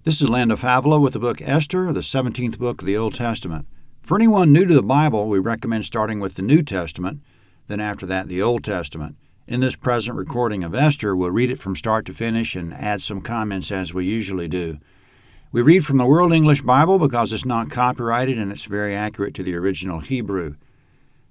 This is Land of Havilah with the book Esther, the 17th book of the Old Testament. For anyone new to the Bible, we recommend starting with the New Testament, then after that the Old Testament. In this present recording of Esther, we'll read it from start to finish and add some comments as we usually do. We read from the World English Bible because it's not copyrighted and it's very accurate to the original Hebrew.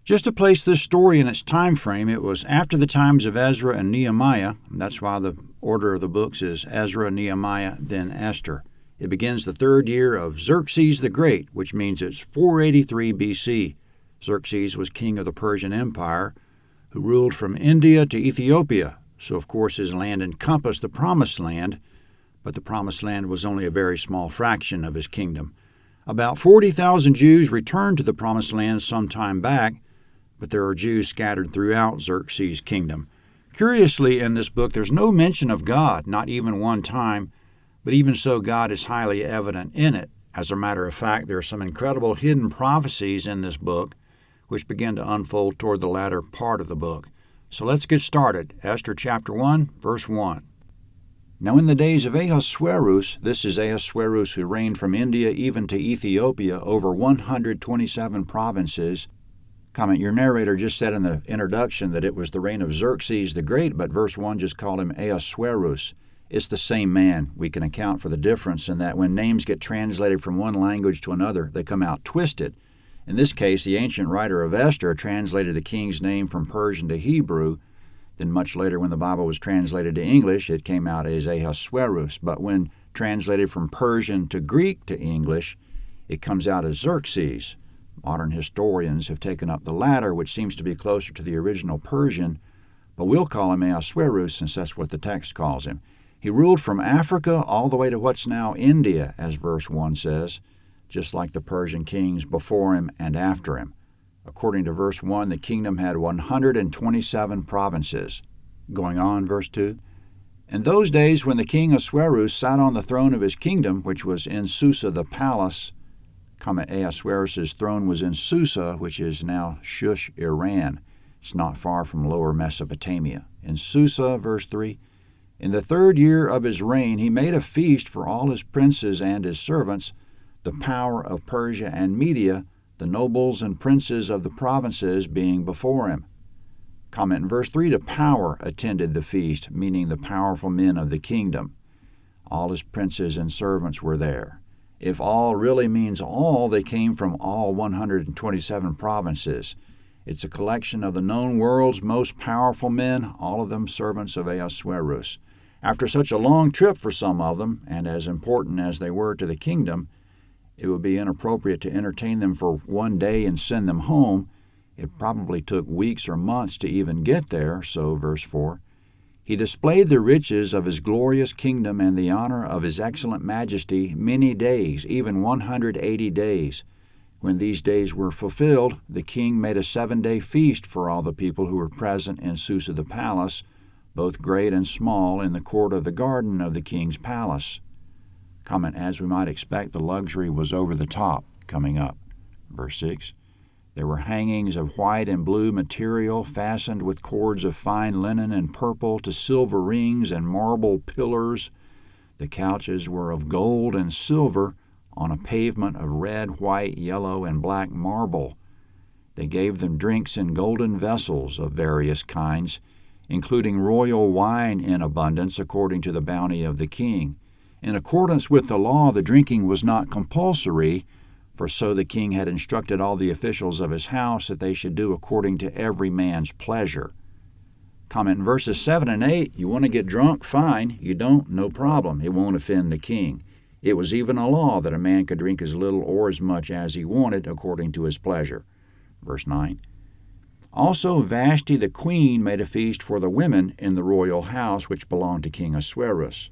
Just to place this story in its time frame, it was after the times of Ezra and Nehemiah. That's why the order of the books is Ezra, Nehemiah, then Esther. It begins the third year of Xerxes the Great, which means it's 483 BC. Xerxes was king of the Persian Empire, who ruled from India to Ethiopia. So, of course, his land encompassed the Promised Land, but the Promised Land was only a very small fraction of his kingdom. About 40,000 Jews returned to the Promised Land some time back, but there are Jews scattered throughout Xerxes' kingdom. Curiously, in this book, there's no mention of God, not even one time, but even so, God is highly evident in it. As a matter of fact, there are some incredible hidden prophecies in this book, which begin to unfold toward the latter part of the book. So let's get started. Esther chapter 1, verse 1. Now in the days of Ahasuerus, this is Ahasuerus who reigned from India even to Ethiopia over 127 provinces. Comment, your narrator just said in the introduction that it was the reign of Xerxes the Great, but verse 1 just called him Ahasuerus. It's the same man. We can account for the difference in that when names get translated from one language to another, they come out twisted. In this case, the ancient writer of Esther translated the king's name from Persian to Hebrew. Then much later, when the Bible was translated to English, it came out as Ahasuerus. But when translated from Persian to Greek to English, it comes out as Xerxes. Modern historians have taken up the latter, which seems to be closer to the original Persian, but we'll call him Ahasuerus since that's what the text calls him. He ruled from Africa all the way to what's now India, as verse 1 says, just like the Persian kings before him and after him. According to verse 1, the kingdom had 127 provinces. Going on, verse 2. In those days when the king Ahasuerus sat on the throne of his kingdom, which was in Susa the palace, Ahasuerus' throne was in Susa, which is now Shush, Iran. It's not far from lower Mesopotamia. In Susa, verse 3, in the third year of his reign, he made a feast for all his princes and his servants, the power of Persia and Media, the nobles and princes of the provinces being before him. Comment in verse 3, the power attended the feast, meaning the powerful men of the kingdom. All his princes and servants were there. If all really means all, they came from all 127 provinces. It's a collection of the known world's most powerful men, all of them servants of Ahasuerus. After such a long trip for some of them, and as important as they were to the kingdom, it would be inappropriate to entertain them for one day and send them home. It probably took weeks or months to even get there, so verse 4. He displayed the riches of his glorious kingdom and the honor of his excellent majesty many days, even 180 days. When these days were fulfilled, the king made a 7-day feast for all the people who were present in Susa the palace, both great and small, in the court of the garden of the king's palace. Comment, as we might expect, the luxury was over the top. Coming up. Verse 6. There were hangings of white and blue material fastened with cords of fine linen and purple to silver rings and marble pillars. The couches were of gold and silver on a pavement of red, white, yellow, and black marble. They gave them drinks in golden vessels of various kinds, including royal wine in abundance according to the bounty of the king. In accordance with the law, the drinking was not compulsory, for so the king had instructed all the officials of his house that they should do according to every man's pleasure. Comment in verses 7 and 8, you want to get drunk? Fine. You don't? No problem. It won't offend the king. It was even a law that a man could drink as little or as much as he wanted according to his pleasure. Verse 9. Also Vashti the queen made a feast for the women in the royal house which belonged to King Ahasuerus.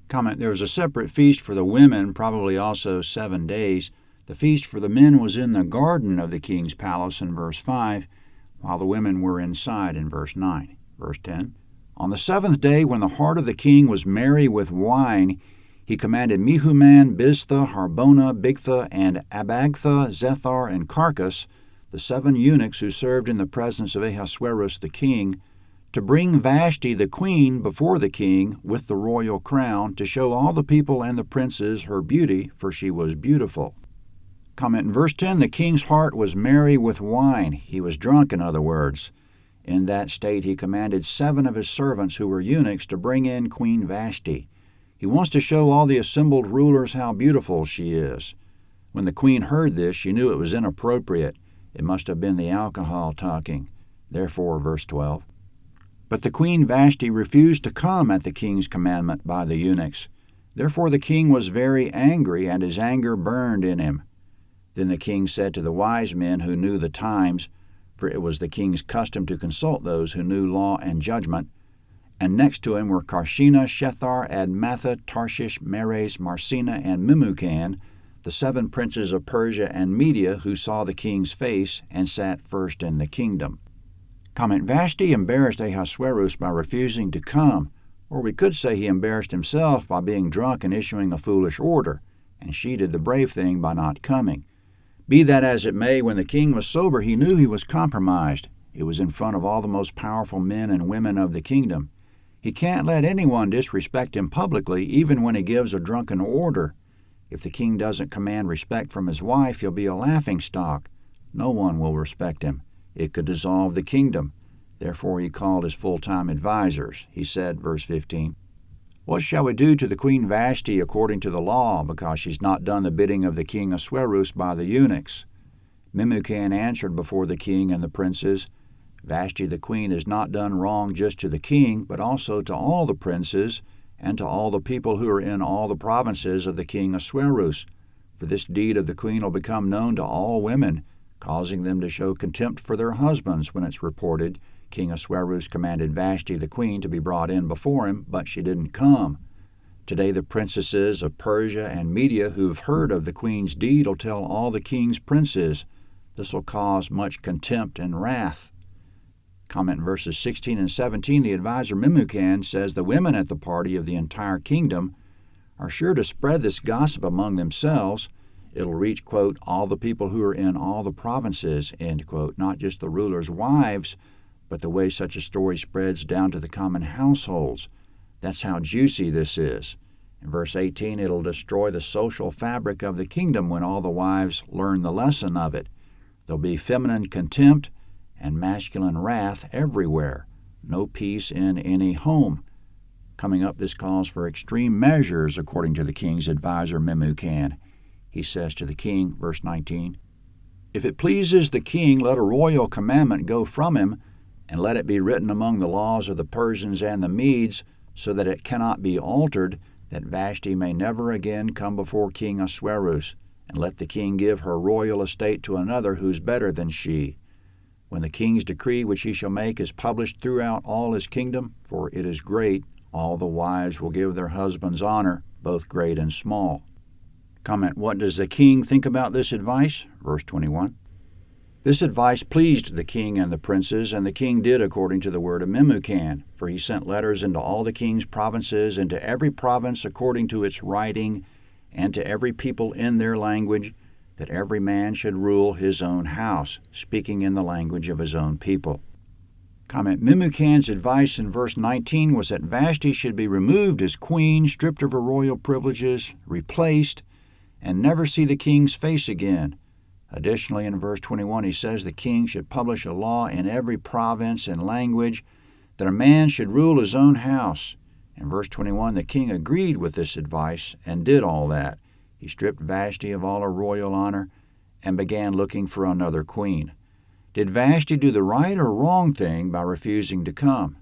Comment, there was a separate feast for the women, probably also 7 days. The feast for the men was in the garden of the king's palace in verse 5, while the women were inside in verse 9. Verse 10, on the 7th day, when the heart of the king was merry with wine, he commanded Mehuman, Biztha, Harbona, Bigtha, and Abagtha, Zethar, and Carcas, the 7 eunuchs who served in the presence of Ahasuerus the king, to bring Vashti the queen before the king with the royal crown, to show all the people and the princes her beauty, for she was beautiful. Comment in verse 10, the king's heart was merry with wine. He was drunk, in other words. In that state he commanded 7 of his servants who were eunuchs to bring in Queen Vashti. He wants to show all the assembled rulers how beautiful she is. When the queen heard this, she knew it was inappropriate. It must have been the alcohol talking. Therefore, verse 12. But the queen Vashti refused to come at the king's commandment by the eunuchs. Therefore the king was very angry, and his anger burned in him. Then the king said to the wise men who knew the times, for it was the king's custom to consult those who knew law and judgment, and next to him were Karshena, Shethar, Admatha, Tarshish, Meres, Marsena, and Memucan, the 7 princes of Persia and Media who saw the king's face and sat first in the kingdom. Comment, Vashti embarrassed Ahasuerus by refusing to come, or we could say he embarrassed himself by being drunk and issuing a foolish order, and she did the brave thing by not coming. Be that as it may, when the king was sober, he knew he was compromised. It was in front of all the most powerful men and women of the kingdom. He can't let anyone disrespect him publicly, even when he gives a drunken order. If the king doesn't command respect from his wife, he'll be a laughingstock. No one will respect him. It could dissolve the kingdom. Therefore he called his full-time advisers. He said, verse 15, what shall we do to the queen Vashti according to the law, because she's not done the bidding of the king Ahasuerus by the eunuchs? Memucan answered before the king and the princes, Vashti the queen has not done wrong just to the king, but also to all the princes, and to all the people who are in all the provinces of the king Ahasuerus. For this deed of the queen will become known to all women, causing them to show contempt for their husbands when it's reported, King Ahasuerus commanded Vashti the queen to be brought in before him, but she didn't come. Today the princesses of Persia and Media who've heard of the queen's deed will tell all the king's princes. This will cause much contempt and wrath. Comment in verses 16 and 17, the advisor Memucan says the women at the party of the entire kingdom are sure to spread this gossip among themselves. It'll reach, quote, all the people who are in all the provinces, end quote, not just the rulers' wives, but the way such a story spreads down to the common households. That's how juicy this is. In verse 18, it'll destroy the social fabric of the kingdom when all the wives learn the lesson of it. There'll be feminine contempt and masculine wrath everywhere. No peace in any home. Coming up, this calls for extreme measures, according to the king's advisor Memucan. He says to the king, verse 19, if it pleases the king, let a royal commandment go from him, and let it be written among the laws of the Persians and the Medes, so that it cannot be altered, that Vashti may never again come before King Ahasuerus, and let the king give her royal estate to another who's better than she. When the king's decree which he shall make is published throughout all his kingdom, for it is great, all the wives will give their husbands honor, both great and small. Comment, what does the king think about this advice? Verse 21. This advice pleased the king and the princes, and the king did according to the word of Memucan, for he sent letters into all the king's provinces, and to every province according to its writing, and to every people in their language, that every man should rule his own house, speaking in the language of his own people. Comment, Memucan's advice in verse 19 was that Vashti should be removed as queen, stripped of her royal privileges, replaced, and never see the king's face again. Additionally, in verse 21, he says the king should publish a law in every province and language that a man should rule his own house. In verse 21, the king agreed with this advice and did all that. He stripped Vashti of all her royal honor and began looking for another queen. Did Vashti do the right or wrong thing by refusing to come?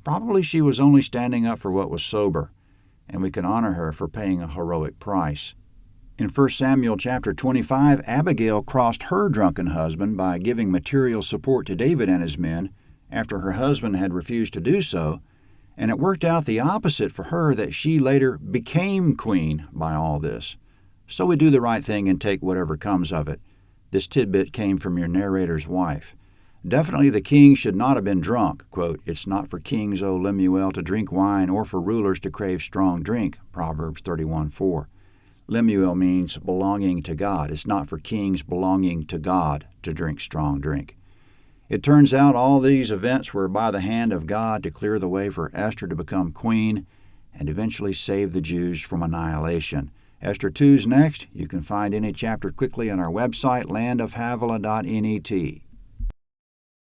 Probably she was only standing up for what was sober, and we can honor her for paying a heroic price. In 1 Samuel chapter 25, Abigail crossed her drunken husband by giving material support to David and his men after her husband had refused to do so, and it worked out the opposite for her, that she later became queen by all this. So we do the right thing and take whatever comes of it. This tidbit came from your narrator's wife. Definitely the king should not have been drunk. Quote, it's not for kings, O Lemuel, to drink wine, or for rulers to crave strong drink. Proverbs 31:4. Lemuel means belonging to God. It's not for kings belonging to God to drink strong drink. It turns out all these events were by the hand of God to clear the way for Esther to become queen and eventually save the Jews from annihilation. Esther 2's next. You can find any chapter quickly on our website, landofhavilah.net.